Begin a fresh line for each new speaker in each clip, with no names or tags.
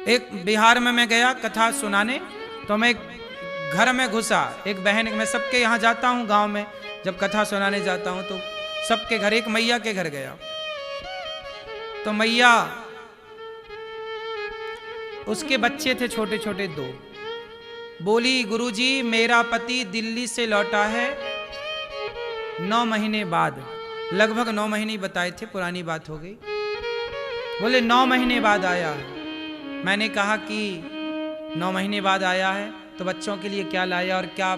एक बिहार में मैं गया कथा सुनाने, तो मैं घर में घुसा, एक बहन, मैं सबके यहाँ जाता हूँ गांव में, जब कथा सुनाने जाता हूँ तो सबके घर, एक मैया के घर गया, तो मैया, उसके बच्चे थे छोटे छोटे 2, बोली गुरुजी मेरा पति दिल्ली से लौटा है 9 महीने बाद, लगभग 9 महीने बताए थे, पुरानी बात हो गई। बोले 9 महीने बाद आया है। मैंने कहा कि 9 महीने बाद आया है तो बच्चों के लिए क्या लाया, और क्या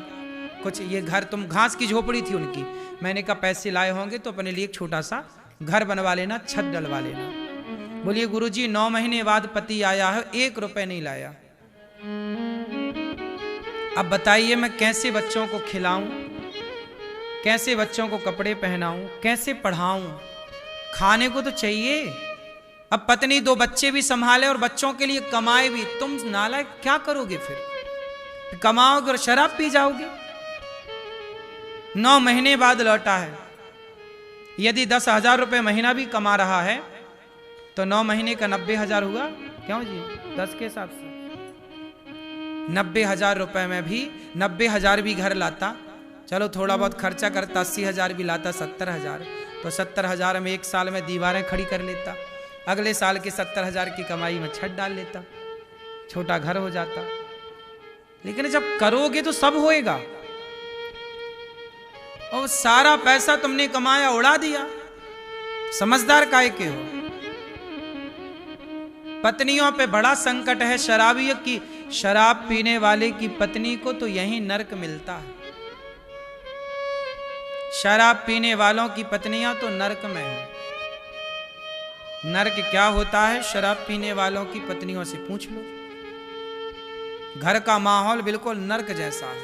कुछ, ये घर, तुम, घास की झोपड़ी थी उनकी, मैंने कहा पैसे लाए होंगे तो अपने लिए एक छोटा सा घर बनवा लेना, छत डलवा लेना। बोलिए गुरुजी 9 महीने बाद पति आया है, 1 रुपए नहीं लाया। अब बताइए मैं कैसे बच्चों को खिलाऊं, कैसे बच्चों को कपड़े पहनाऊं, कैसे पढ़ाऊं, खाने को तो चाहिए। अब पत्नी 2 बच्चे भी संभाले और बच्चों के लिए कमाए भी, तुम नालायक क्या करोगे फिर? कमाओगे और शराब पी जाओगे। 9 महीने बाद लौटा है, यदि 10,000 रुपये महीना भी कमा रहा है तो 9 महीने का 90,000 हुआ, क्यों जी, 10 के हिसाब से 90,000 रुपये में भी 90,000 भी घर लाता, चलो थोड़ा बहुत खर्चा करता, 80,000 भी लाता, 70,000, तो 70,000 में 1 साल में दीवारें खड़ी कर लेता, अगले साल के 70,000 की कमाई में छत डाल लेता, छोटा घर हो जाता। लेकिन जब करोगे तो सब होएगा, और सारा पैसा तुमने कमाया उड़ा दिया, समझदार काहे के हो? पत्नियों पे बड़ा संकट है, शराबियों की, शराब पीने वाले की पत्नी को तो यही नरक मिलता है। शराब पीने वालों की पत्नियां तो नरक में है। नरक क्या होता है शराब पीने वालों की पत्नियों से पूछ लो। घर का माहौल बिल्कुल नरक जैसा है,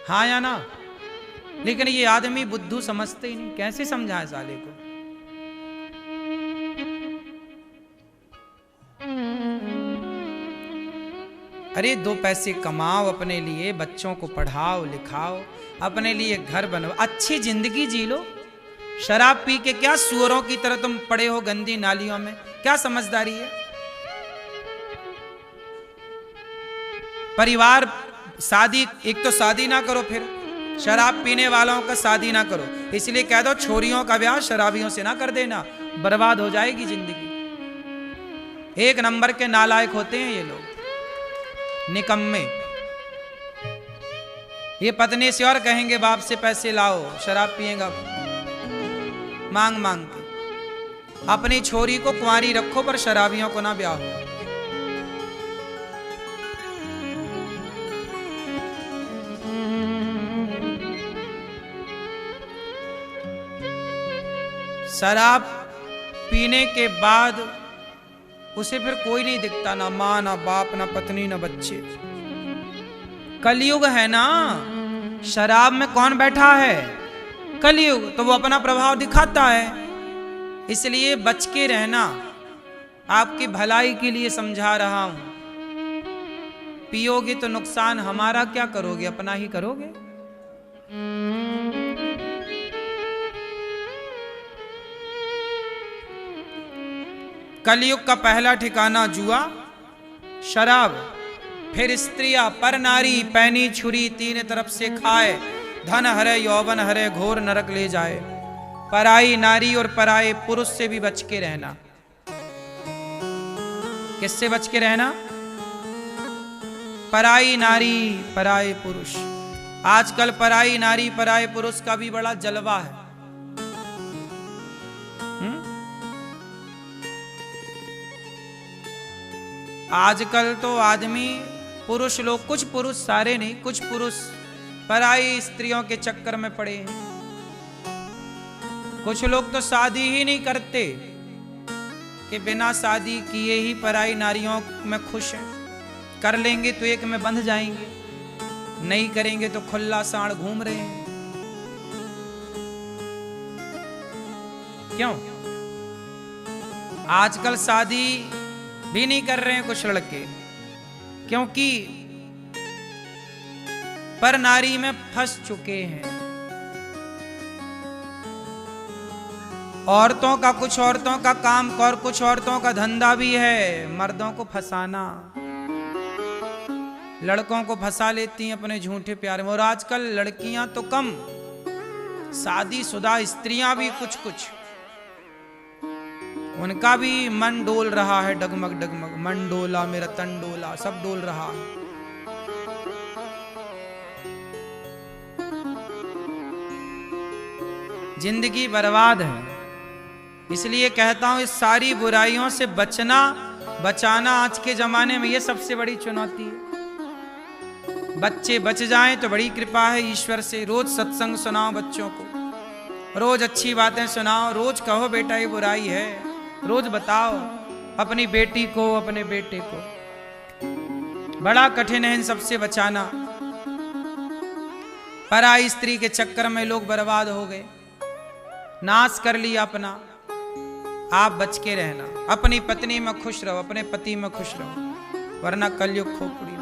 हाँ या ना? लेकिन ये आदमी बुद्धू समझते ही नहीं, कैसे समझाए साले को? अरे 2 पैसे कमाओ, अपने लिए बच्चों को पढ़ाओ लिखाओ, अपने लिए घर बनवाओ, अच्छी जिंदगी जी लो। शराब पी के क्या सुअरों की तरह तुम पड़े हो गंदी नालियों में, क्या समझदारी है? परिवार, शादी, एक तो शादी ना करो, फिर शराब पीने वालों का शादी ना करो, इसलिए कह दो छोरियों का ब्याह शराबियों से ना कर देना, बर्बाद हो जाएगी जिंदगी। 1 नंबर के नालायक होते हैं ये लोग, निकम्मे। ये पत्नी से और कहेंगे बाप से पैसे लाओ, शराब पिएगा मांग मांग के। अपनी छोरी को कुंवारी रखो पर शराबियों को ना ब्याह हो। शराब पीने के बाद उसे फिर कोई नहीं दिखता, ना माँ ना बाप ना पत्नी ना बच्चे। कलयुग है ना, शराब में कौन बैठा है? कलयुग, तो वो अपना प्रभाव दिखाता है, इसलिए बच के रहना। आपकी भलाई के लिए समझा रहा हूं। पियोगे तो नुकसान हमारा, क्या करोगे? अपना ही करोगे। कलयुग का पहला ठिकाना जुआ, शराब, फिर स्त्रियां, पर नारी, पैनी छुरी, 3 तरफ से खाए, धन हरे यौवन हरे, घोर नरक ले जाए। पराई नारी और पराए पुरुष से भी बच के रहना। किससे बच के रहना? पराई नारी पराए पुरुष। आजकल पराई नारी पराए पुरुष का भी बड़ा जलवा है। आजकल तो आदमी, पुरुष लोग, कुछ पुरुष, सारे नहीं, कुछ पुरुष पराई स्त्रियों के चक्कर में पड़े हैं। कुछ लोग तो शादी ही नहीं करते कि बिना शादी किए ही पराई नारियों में खुश हैं। कर लेंगे तो एक में बंध जाएंगे, नहीं करेंगे तो खुला सांड घूम रहे हैं। क्यों? आजकल शादी भी नहीं कर रहे हैं कुछ लड़के, क्योंकि पर नारी में फंस चुके हैं। औरतों का कुछ औरतों का काम और कुछ औरतों का धंधा भी है मर्दों को फंसाना। लड़कों को फंसा लेती हैं अपने झूठे प्यार में। और आजकल लड़कियां तो कम, शादीशुदा स्त्रियां भी कुछ कुछ, उनका भी मन डोल रहा है, डगमग डगमग। मन डोला मेरा तन डोला, सब डोल रहा है। जिंदगी बर्बाद है। इसलिए कहता हूं इस सारी बुराइयों से बचाना आज के जमाने में ये सबसे बड़ी चुनौती है। बच्चे बच जाएं तो बड़ी कृपा है ईश्वर से। रोज सत्संग सुनाओ बच्चों को, रोज अच्छी बातें सुनाओ, रोज कहो बेटा ये बुराई है, रोज बताओ अपनी बेटी को अपने बेटे को। बड़ा कठिन है इन सबसे बचाना। पराई स्त्री के चक्कर में लोग बर्बाद हो गए, नाश कर लिया अपना। आप बच के रहना, अपनी पत्नी में खुश रहो, अपने पति में खुश रहो, वरना कलयुग खोपड़ी।